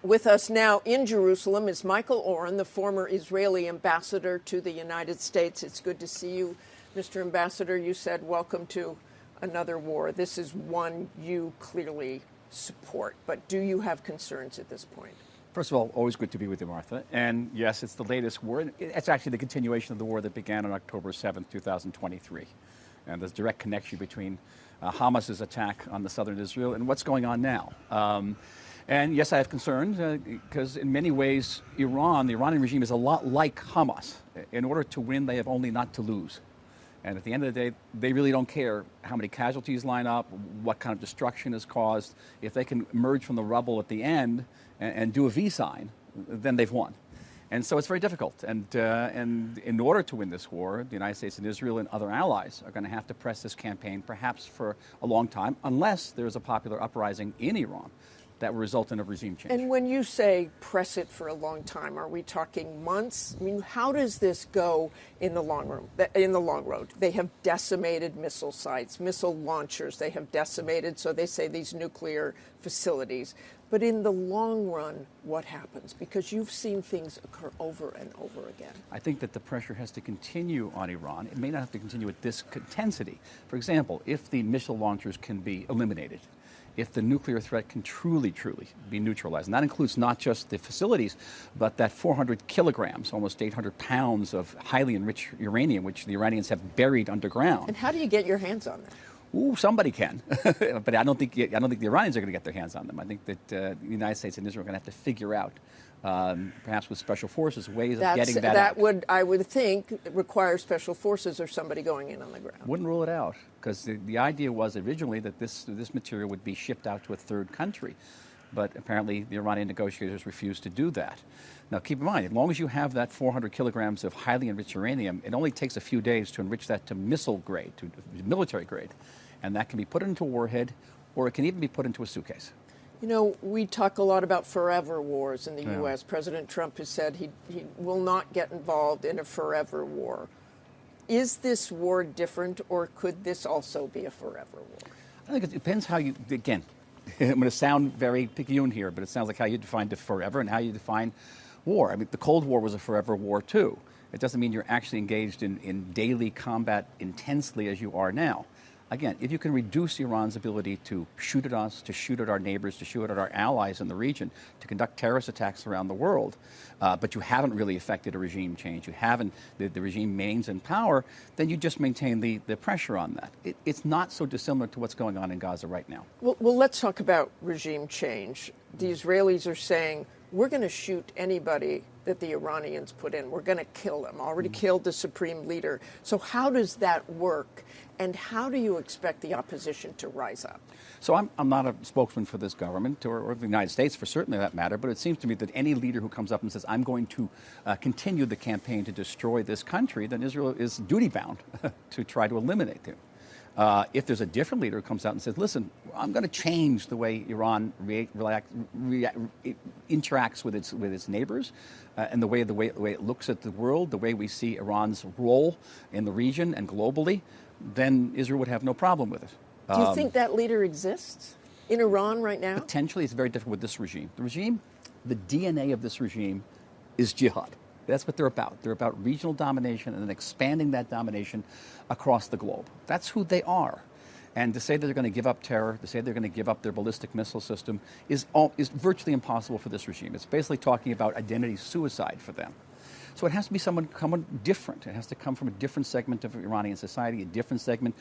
With us now in Jerusalem is Michael Oren, the former Israeli ambassador to the United States. It's good to see you, Mr. Ambassador. You said welcome to another war. This is one you clearly support, but do you have concerns at this point? First of all, always good to be with you, Martha. And yes, it's the latest war. It's actually the continuation of the war that began on October 7th, 2023. And there's a direct connection between Hamas's attack on the southern Israel and what's going on now. And yes, I have concerns because in many ways, Iran, the Iranian regime is a lot like Hamas. In order to win, they have only not to lose. And at the end of the day, they really don't care how many casualties line up, what kind of destruction is caused. If they can emerge from the rubble at the end and do a V sign, then they've won. And so it's very difficult. And in order to win this war, the United States and Israel and other allies are going to have to press this campaign perhaps for a long time, unless there's a popular uprising in Iran that will result in a regime change. And when you say press it for a long time, are we talking months? I mean, how does this go in the long run? In the long road, they have decimated missile sites, missile launchers. They have decimated, so they say, these nuclear facilities. But in the long run, what happens? Because you've seen things occur over and over again. I think that the pressure has to continue on Iran. It may not have to continue with this intensity. For example, if the missile launchers can be eliminated, if the nuclear threat can truly be neutralized. And that includes not just the facilities, but that 400 kilograms, almost 800 pounds of highly enriched uranium, which the Iranians have buried underground. And how do you get your hands on that? Ooh, somebody can, but I don't think the Iranians are going to get their hands on them. I think that the United States and Israel are going to have to figure out, perhaps with special forces, ways of getting that out. I would think, require special forces or somebody going in on the ground. Wouldn't rule it out, because the idea was originally that this material would be shipped out to a third country. But apparently the Iranian negotiators refused to do that. Now, keep in mind, as long as you have that 400 kilograms of highly enriched uranium, it only takes a few days to enrich that to missile grade, to military grade. And that can be put into a warhead, or it can even be put into a suitcase. You know, we talk a lot about forever wars in the U.S. President Trump has said he will not get involved in a forever war. Is this war different, or could this also be a forever war? I think it depends how you, again, I'm going to sound very picayune here, but it sounds like how you define forever and how you define war. I mean, the Cold War was a forever war, too. It doesn't mean you're actually engaged in daily combat intensely as you are now. Again, if you can reduce Iran's ability to shoot at us, to shoot at our neighbors, to shoot at our allies in the region, to conduct terrorist attacks around the world, but you haven't really effected a regime change, you haven't, the regime remains in power, then you just maintain the pressure on that. It's not so dissimilar to what's going on in Gaza right now. Well, let's talk about regime change. The Israelis are saying, we're going to shoot anybody that the Iranians put in. We're going to kill them. Already killed the supreme leader. So how does that work? And how do you expect the opposition to rise up? So I'm not a spokesman for this government or the United States, for certainly that matter, but it seems to me that any leader who comes up and says, I'm going to continue the campaign to destroy this country, then Israel is duty-bound to try to eliminate them. If there's a different leader who comes out and says, listen, I'm going to change the way Iran interacts with its neighbors and the way it looks at the world, the way we see Iran's role in the region and globally, then Israel would have no problem with it. Do you think that leader exists in Iran right now? Potentially. It's very different with this regime. The DNA of this regime is jihad. That's what they're about. They're about regional domination and then expanding that domination across the globe. That's who they are. And to say that they're going to give up terror, to say they're going to give up their ballistic missile system is virtually impossible for this regime. It's basically talking about identity suicide for them. So it has to be someone different. It has to come from a different segment of Iranian society, a different segment,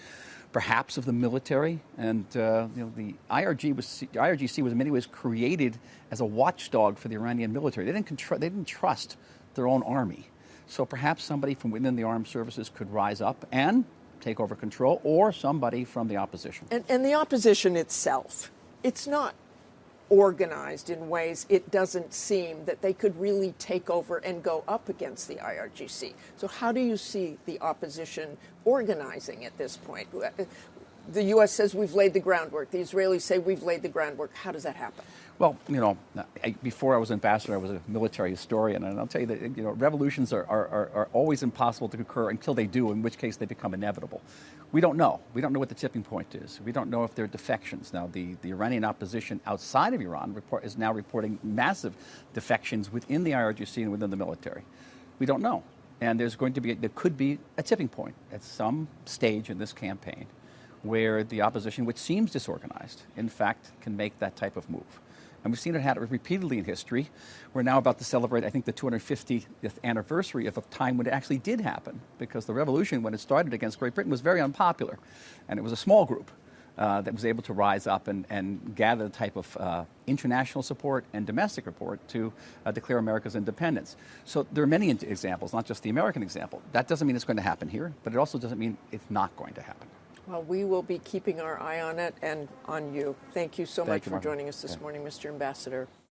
perhaps of the military. And the IRGC was in many ways created as a watchdog for the Iranian military. They didn't trust their own army. So perhaps somebody from within the armed services could rise up and take over control, or somebody from the opposition. And the opposition itself, it's not organized in ways it doesn't seem that they could really take over and go up against the IRGC. So how do you see the opposition organizing at this point? the U.S. says we've laid the groundwork. The Israelis say we've laid the groundwork. How does that happen? Well, before I was ambassador, I was a military historian, and I'll tell you that revolutions are always impossible to occur until they do, in which case they become inevitable. We don't know. We don't know what the tipping point is. We don't know if there are defections. Now, the Iranian opposition outside of Iran is now reporting massive defections within the IRGC and within the military. We don't know. And there could be a tipping point at some stage in this campaign where the opposition, which seems disorganized, in fact, can make that type of move. And we've seen it happen repeatedly in history. We're now about to celebrate, I think, the 250th anniversary of a time when it actually did happen, because the revolution, when it started against Great Britain, was very unpopular. And it was a small group that was able to rise up and gather the type of international support and domestic support to declare America's independence. So there are many examples, not just the American example. That doesn't mean it's going to happen here, but it also doesn't mean it's not going to happen. Well, we will be keeping our eye on it and on you. Thank you so much for joining us this morning, Mr. Ambassador.